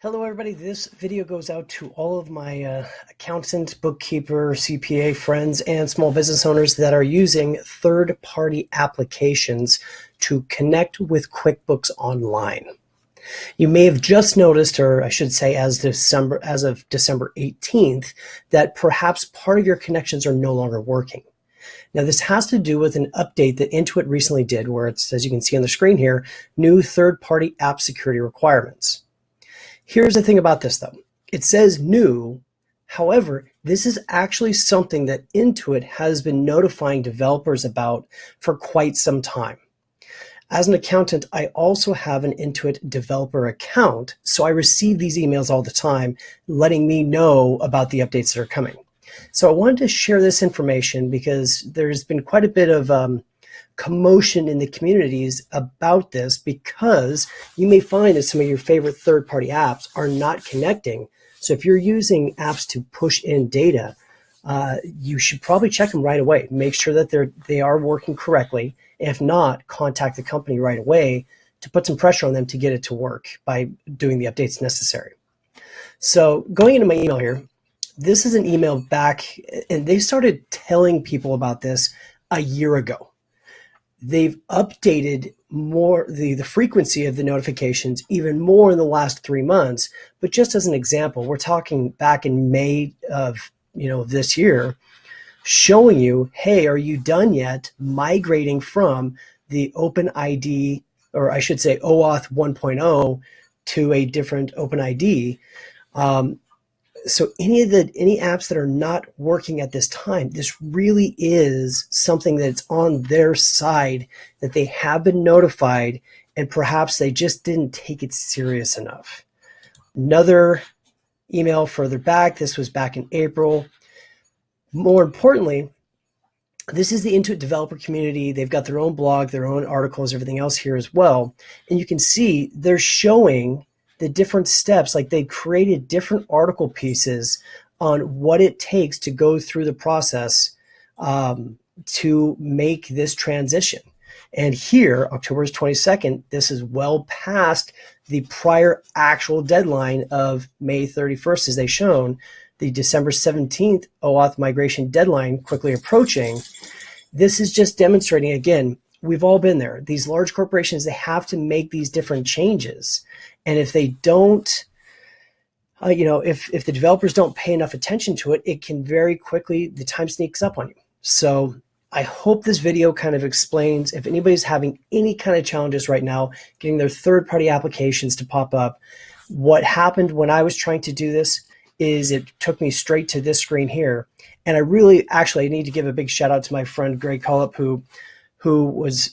Hello everybody, this video goes out to all of my accountant, bookkeeper, CPA friends and small business owners that are using third-party applications to connect with QuickBooks Online. You may have just noticed, or I should say as of December 18th, that perhaps part of your connections are no longer working. Now this has to do with an update that Intuit recently did where it's, as you can see on the screen here, new third-party app security requirements. Here's the thing about this though. It says new, however, this is actually something that Intuit has been notifying developers about for quite some time. As an accountant, I also have an Intuit developer account, so I receive these emails all the time letting me know about the updates that are coming. So I wanted to share this information because there's been quite a bit of commotion in the communities about this, because you may find that some of your favorite third-party apps are not connecting. So if you're using apps to push in data, you should probably check them right away. Make sure that they are working correctly. If not, contact the company right away to put some pressure on them to get it to work by doing the updates necessary. So going into my email here, this is an email back, and they started telling people about this a year ago. They've updated more the frequency of the notifications even more in the last 3 months. But just as an example, we're talking back in May of this year, showing you, hey, are you done yet migrating from the OpenID, or I should say OAuth 1.0 to a different OpenID? So any apps that are not working at this time, this really is something that's on their side, that they have been notified, and perhaps they just didn't take it serious enough. Another email further back, this was back in April. More importantly, this is the Intuit developer community. They've got their own blog, their own articles, everything else here as well. And you can see they're showing the different steps, like they created different article pieces on what it takes to go through the process to make this transition. And here, October 22nd, this is well past the prior actual deadline of May 31st, as they shown, the December 17th OAuth migration deadline quickly approaching. This is just demonstrating, again, we've all been there. These large corporations, they have to make these different changes. And if they don't, if the developers don't pay enough attention to it, it can very quickly, the time sneaks up on you. So I hope this video kind of explains, if anybody's having any kind of challenges right now, getting their third-party applications to pop up. What happened when I was trying to do this is it took me straight to this screen here. And I need to give a big shout out to my friend, Greg Collop, who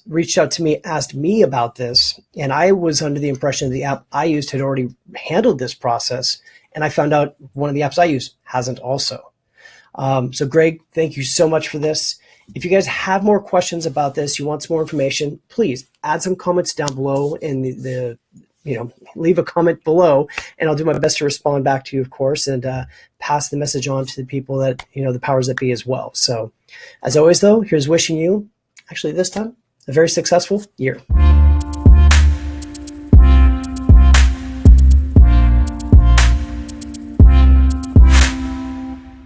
reached out to me, asked me about this, and I was under the impression the app I used had already handled this process, and I found out one of the apps I use hasn't also. So Greg, thank you so much for this. If you guys have more questions about this, you want some more information, please add some comments down below in leave a comment below, and I'll do my best to respond back to you, of course, and pass the message on to the people that, the powers that be as well. So as always though, here's wishing you, actually this time, a very successful year.